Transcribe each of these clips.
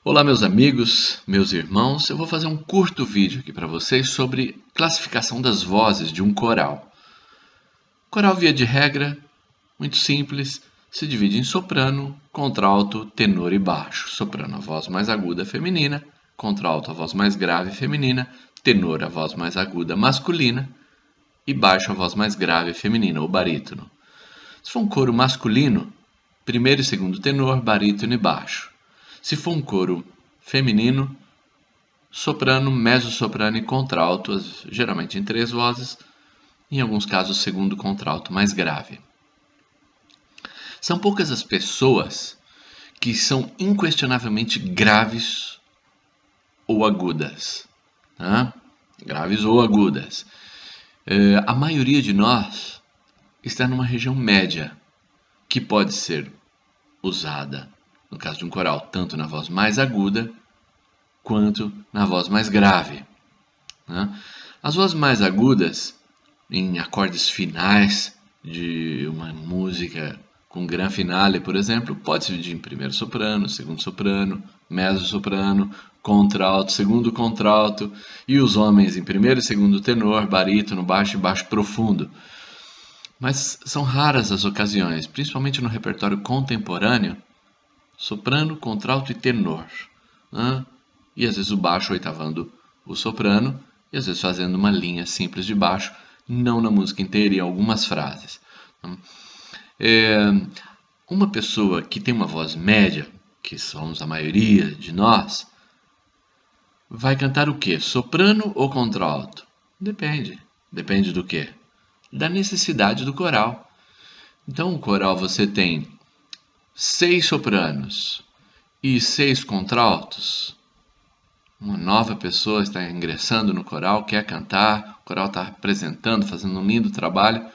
Olá meus amigos, meus irmãos, eu vou fazer um curto vídeo aqui para vocês sobre classificação das vozes de um coral. Coral, via de regra, muito simples, se divide em soprano, contralto, tenor e baixo. Soprano, a voz mais aguda feminina, contralto, a voz mais grave feminina, tenor, a voz mais aguda masculina e baixo, a voz mais grave feminina, ou barítono. Se for um coro masculino, primeiro e segundo tenor, barítono e baixo. Se for um coro feminino, soprano, mezzo-soprano e contralto, geralmente em 3 vozes, em alguns casos segundo contralto mais grave. São poucas as pessoas que são inquestionavelmente graves ou agudas. Tá? Graves ou agudas. A maioria de nós está numa região média, que pode ser usada, no caso de um coral, tanto na voz mais aguda quanto na voz mais grave. Né? As vozes mais agudas, em acordes finais de uma música com gran finale, por exemplo, pode se dividir em primeiro soprano, segundo soprano, mezzo-soprano, contralto, segundo contralto, e os homens em primeiro e segundo tenor, barítono, baixo e baixo profundo. Mas são raras as ocasiões, principalmente no repertório contemporâneo, soprano, contralto e tenor. Né? E às vezes o baixo oitavando o soprano, e às vezes fazendo uma linha simples de baixo, não na música inteira, em algumas frases. Uma pessoa que tem uma voz média, que somos a maioria de nós, vai cantar o quê? Soprano ou contralto? Depende. Depende do quê? Da necessidade do coral. Então, o coral você tem 6 sopranos e 6 contraltos. Uma nova pessoa está ingressando no coral, quer cantar, o coral está apresentando, fazendo um lindo trabalho,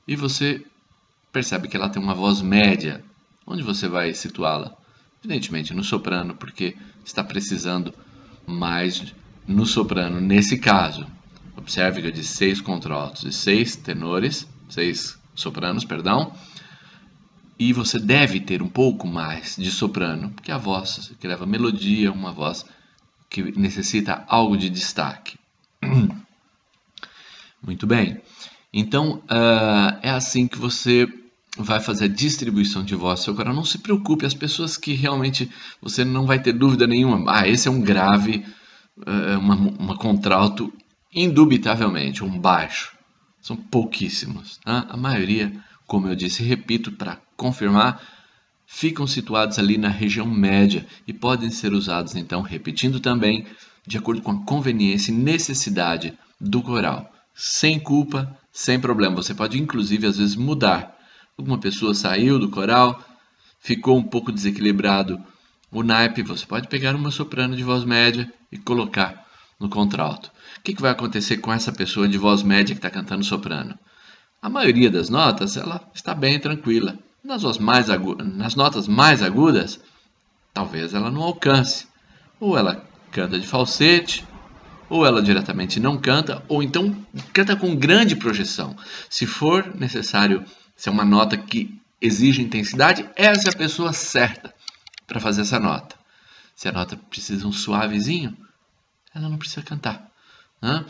e você percebe que ela tem uma voz média. Onde você vai situá-la? Evidentemente no soprano, porque está precisando mais no soprano. Nesse caso, observe que eu disse 6 contraltos e 6 tenores, 6 sopranos, perdão, e você deve ter um pouco mais de soprano, porque a voz que leva melodia, uma voz que necessita algo de destaque. Muito bem. Então, é assim que você vai fazer a distribuição de voz do seu coral. Não se preocupe, as pessoas que realmente você não vai ter dúvida nenhuma. Esse é um grave, uma contralto, indubitavelmente, um baixo. São pouquíssimos. Tá? A maioria, como eu disse, repito para confirmar, ficam situados ali na região média e podem ser usados, então, repetindo também, de acordo com a conveniência e necessidade do coral. Sem culpa, sem problema. Você pode, inclusive, às vezes mudar. Alguma pessoa saiu do coral, ficou um pouco desequilibrado o naipe, você pode pegar uma soprano de voz média e colocar no contralto. O que vai acontecer com essa pessoa de voz média que está cantando soprano? A maioria das notas, ela está bem tranquila. Nas notas mais agudas, talvez ela não alcance. Ou ela canta de falsete, ou ela diretamente não canta, ou então canta com grande projeção. Se for necessário, se é uma nota que exige intensidade, essa é a pessoa certa para fazer essa nota. Se a nota precisa um suavezinho, ela não precisa cantar. Né?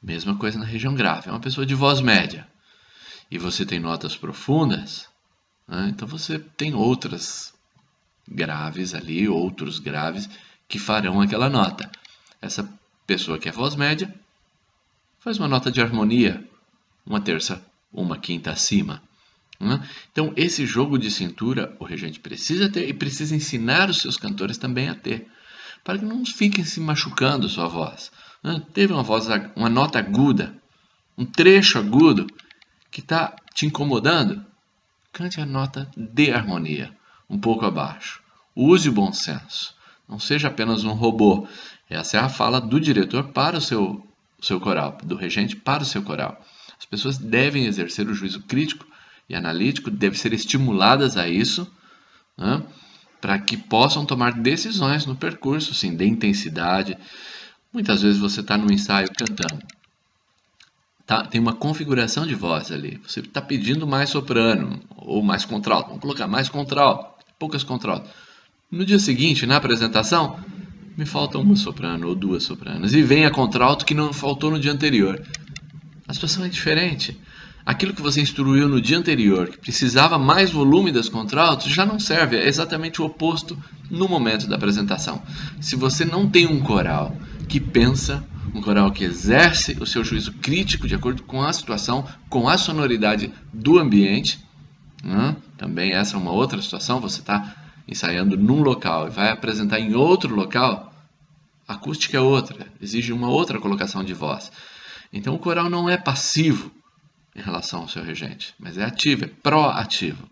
Mesma coisa na região grave. É uma pessoa de voz média. E você tem notas profundas, então você tem outras graves ali, outros graves que farão aquela nota. Essa pessoa que é voz média faz uma nota de harmonia, uma terça, uma quinta acima. Então esse jogo de cintura o regente precisa ter e precisa ensinar os seus cantores também a ter, para que não fiquem se machucando sua voz. Teve uma nota aguda, um trecho agudo que está te incomodando? Cante a nota de harmonia, um pouco abaixo. Use o bom senso. Não seja apenas um robô. Essa é a fala do diretor para o seu coral, do regente para o seu coral. As pessoas devem exercer o juízo crítico e analítico, devem ser estimuladas a isso, para que possam tomar decisões no percurso, sim, de intensidade. Muitas vezes você está no ensaio cantando. Tem uma configuração de voz ali. Você está pedindo mais soprano ou mais contralto. Vamos colocar mais contralto, poucas contralto. No dia seguinte, na apresentação, me falta uma soprano ou duas sopranos. E vem a contralto que não faltou no dia anterior. A situação é diferente. Aquilo que você instruiu no dia anterior, que precisava mais volume das contraltos, já não serve. É exatamente o oposto no momento da apresentação. Se você não tem um coral que pensa, um coral que exerce o seu juízo crítico de acordo com a situação, com a sonoridade do ambiente, também essa é uma outra situação. Você está ensaiando num local e vai apresentar em outro local, a acústica é outra, exige uma outra colocação de voz. Então o coral não é passivo em relação ao seu regente, mas é ativo, é proativo.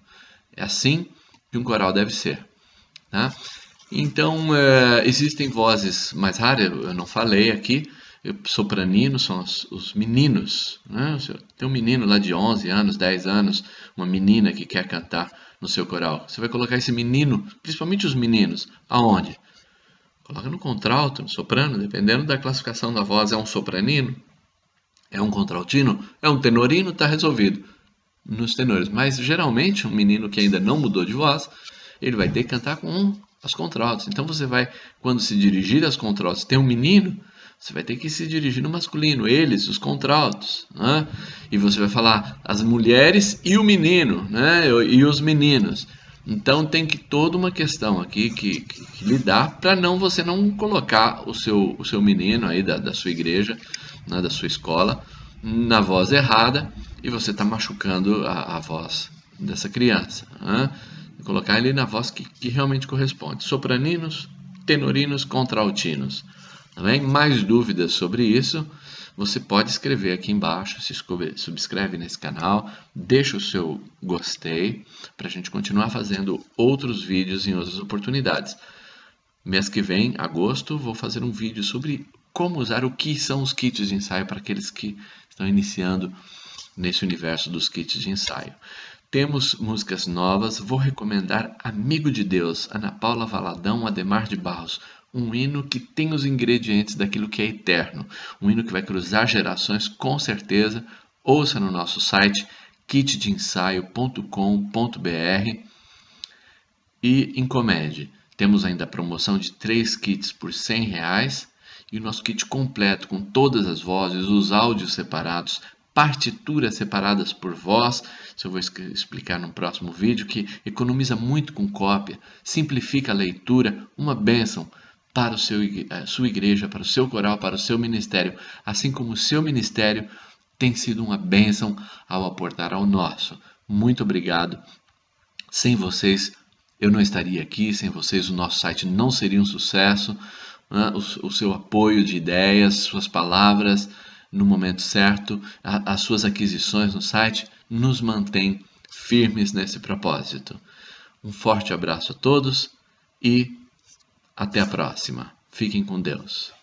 É assim que um coral deve ser. Tá? Então existem vozes mais raras, eu não falei aqui. Sopraninos são os meninos, né? Tem um menino lá de 11 anos, 10 anos, uma menina que quer cantar no seu coral. Você vai colocar esse menino, principalmente os meninos, aonde? Coloca no contralto, no soprano, dependendo da classificação da voz. É um sopranino? É um contraltino? É um tenorino? Está resolvido nos tenores. Mas geralmente um menino que ainda não mudou de voz, ele vai ter que cantar com as contraltos. Então você vai, quando se dirigir às contraltos, tem um menino, você vai ter que se dirigir no masculino, eles, os contraltos, né? E você vai falar as mulheres e o menino, né? E os meninos. Então tem que toda uma questão aqui que lidar para você não colocar o seu menino aí da sua igreja, né, da sua escola, na voz errada, e você está machucando a voz dessa criança, né? Colocar ele na voz que realmente corresponde. Sopraninos, tenorinos, contraltinos. Também mais dúvidas sobre isso, você pode escrever aqui embaixo, se subscreve nesse canal, deixa o seu gostei, para a gente continuar fazendo outros vídeos em outras oportunidades. Mês que vem, agosto, vou fazer um vídeo sobre como usar o que são os kits de ensaio para aqueles que estão iniciando nesse universo dos kits de ensaio. Temos músicas novas, vou recomendar Amigo de Deus, Ana Paula Valadão, Ademar de Barros, um hino que tem os ingredientes daquilo que é eterno, um hino que vai cruzar gerações com certeza. Ouça no nosso site kitdeensaio.com.br e encomende. Temos ainda a promoção de 3 kits por R$100 e o nosso kit completo com todas as vozes, os áudios separados, partituras separadas por voz. Isso eu vou explicar no próximo vídeo, que economiza muito com cópia, simplifica a leitura, uma bênção para a sua igreja, para o seu coral, para o seu ministério, assim como o seu ministério tem sido uma bênção ao aportar ao nosso. Muito obrigado. Sem vocês eu não estaria aqui, sem vocês o nosso site não seria um sucesso, né? O seu apoio de ideias, suas palavras no momento certo, as suas aquisições no site nos mantém firmes nesse propósito. Um forte abraço a todos e até a próxima. Fiquem com Deus.